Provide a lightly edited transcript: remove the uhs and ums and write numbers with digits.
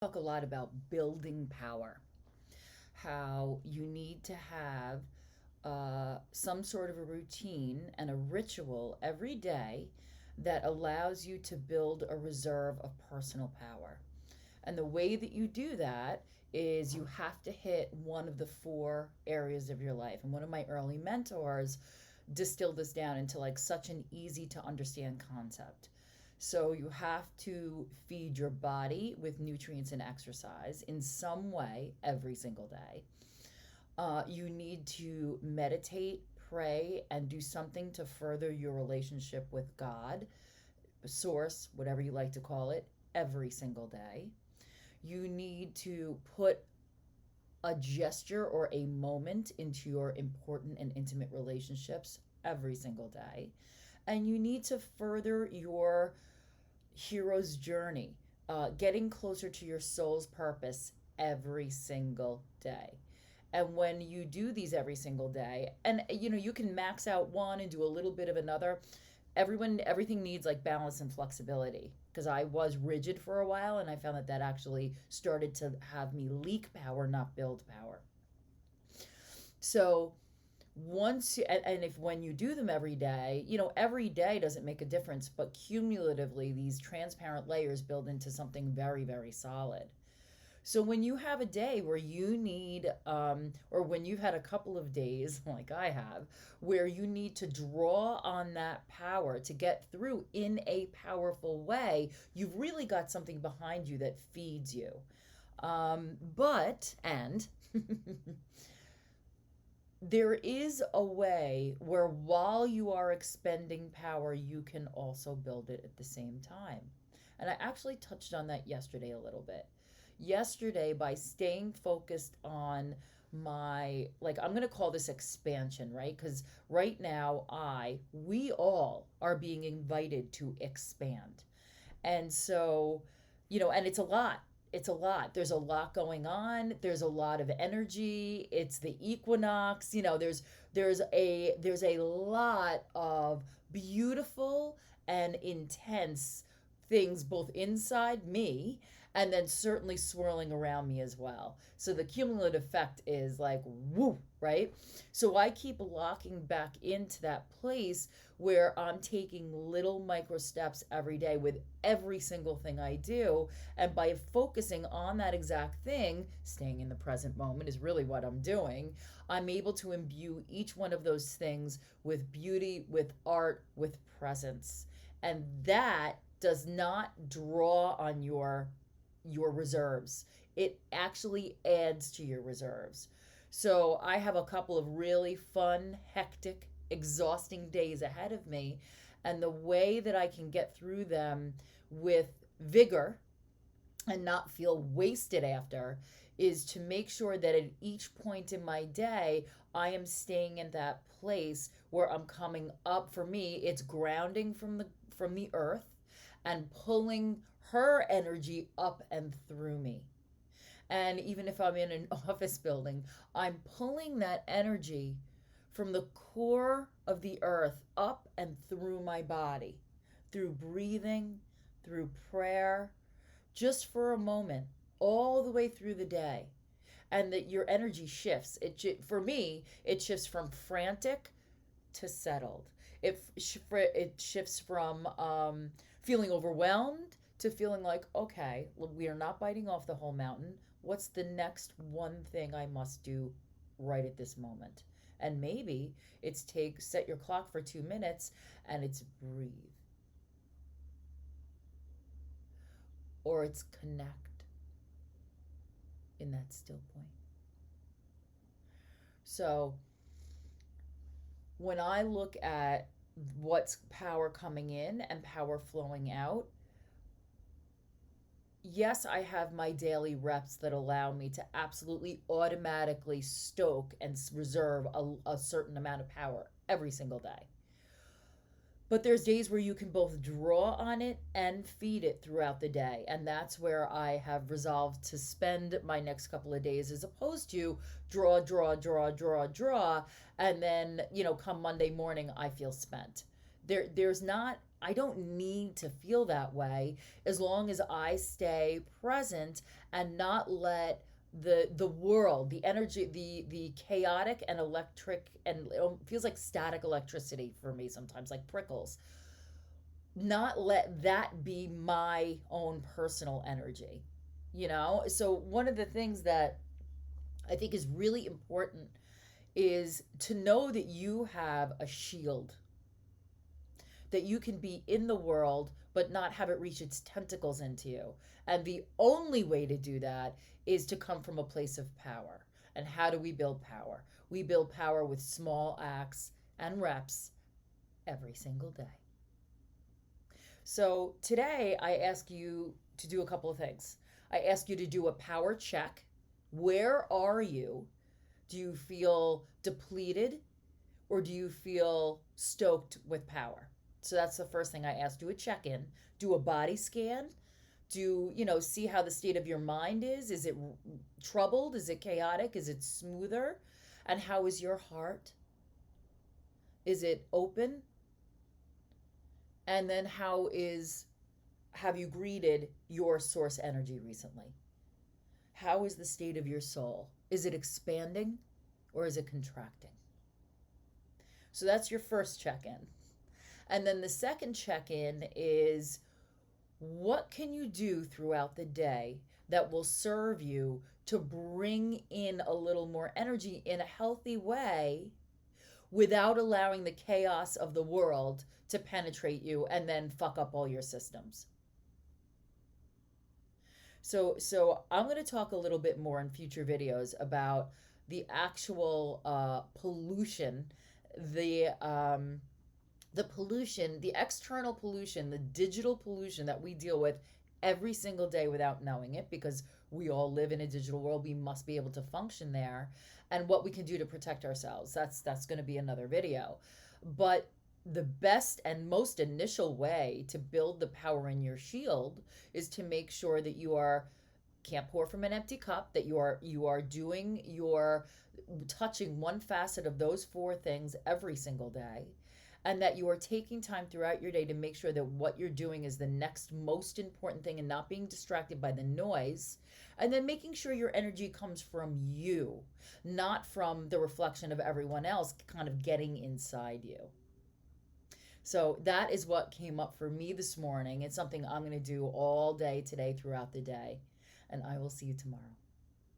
Talk a lot about building power, how you need to have some sort of a routine and a ritual every day that allows you to build a reserve of personal power. And the way that you do that is you have to hit one of the four areas of your life. And one of my early mentors distilled this down into like such an easy to understand concept. So you have to feed your body with nutrients and exercise in some way every single day. You need to meditate, pray, and do something to further your relationship with God, source, whatever you like to call it, every single day. You need to put a gesture or a moment into your important and intimate relationships every single day. And you need to further your hero's journey, getting closer to your soul's purpose every single day. And when you do these every single day, and you can max out one and do a little bit of another. Everything needs like balance and flexibility, because I was rigid for a while and I found that that actually started to have me leak power, not build power. So once and if when you do them every day, every day doesn't make a difference, but cumulatively these transparent layers build into something very, very solid. So when you have a day where you need, or when you've had a couple of days, like I have, where you need to draw on that power to get through in a powerful way, you've really got something behind you that feeds you. And there is a way where while you are expending power, you can also build it at the same time. And I actually touched on that yesterday a little bit. Yesterday, by staying focused on I'm going to call this expansion, right? Because right now, we all are being invited to expand. And so, and it's a lot. It's a lot. There's a lot going on. There's a lot of energy. It's the equinox. There's a lot of beautiful and intense things both inside me and then certainly swirling around me as well. So the cumulative effect is like woo, right? So I keep locking back into that place where I'm taking little micro steps every day with every single thing I do. And by focusing on that exact thing, staying in the present moment is really what I'm doing. I'm able to imbue each one of those things with beauty, with art, with presence. And that does not draw on your reserves. It actually adds to your reserves. So I have a couple of really fun, hectic, exhausting days ahead of me. And the way that I can get through them with vigor and not feel wasted after is to make sure that at each point in my day, I am staying in that place where I'm coming up. For me, it's grounding from the earth and pulling her energy up and through me. And even if I'm in an office building, I'm pulling that energy from the core of the earth up and through my body, through breathing, through prayer, just for a moment, all the way through the day. And that your energy shifts. For me, it shifts from frantic to settled. It shifts from feeling overwhelmed to feeling like, okay, we are not biting off the whole mountain. What's the next one thing I must do right at this moment? And maybe it's set your clock for 2 minutes and it's breathe, or it's connect in that still point. So when I look at what's power coming in and power flowing out, yes, I have my daily reps that allow me to absolutely automatically stoke and reserve a certain amount of power every single day. But there's days where you can both draw on it and feed it throughout the day. And that's where I have resolved to spend my next couple of days, as opposed to draw, draw, draw, draw, draw. And then, come Monday morning, I feel spent. There's not don't need to feel that way as long as I stay present and not let the world, the energy, the chaotic and electric, and it feels like static electricity for me sometimes, like prickles, not let that be my own personal energy, you know? So one of the things that I think is really important is to know that you have a shield, that you can be in the world but not have it reach its tentacles into you. And the only way to do that is to come from a place of power. And how do we build power? We build power with small acts and reps every single day. So today I ask you to do a couple of things. I ask you to do a power check. Where are you? Do you feel depleted or do you feel stoked with power? So that's the first thing I ask. Do a check in, do a body scan, see how the state of your mind is. Is it troubled? Is it chaotic? Is it smoother? And how is your heart? Is it open? And then have you greeted your source energy recently? How is the state of your soul? Is it expanding or is it contracting? So that's your first check in. And then the second check in is, what can you do throughout the day that will serve you to bring in a little more energy in a healthy way without allowing the chaos of the world to penetrate you and then fuck up all your systems? So I'm going to talk a little bit more in future videos about the actual pollution, the pollution, the external pollution, the digital pollution that we deal with every single day without knowing it, because we all live in a digital world. We must be able to function there, and what we can do to protect ourselves. That's going to be another video. But the best and most initial way to build the power in your shield is to make sure that you are can't pour from an empty cup, that you're touching one facet of those four things every single day, and that you are taking time throughout your day to make sure that what you're doing is the next most important thing and not being distracted by the noise, and then making sure your energy comes from you, not from the reflection of everyone else kind of getting inside you. So that is what came up for me this morning. It's something I'm going to do all day today throughout the day, and I will see you tomorrow.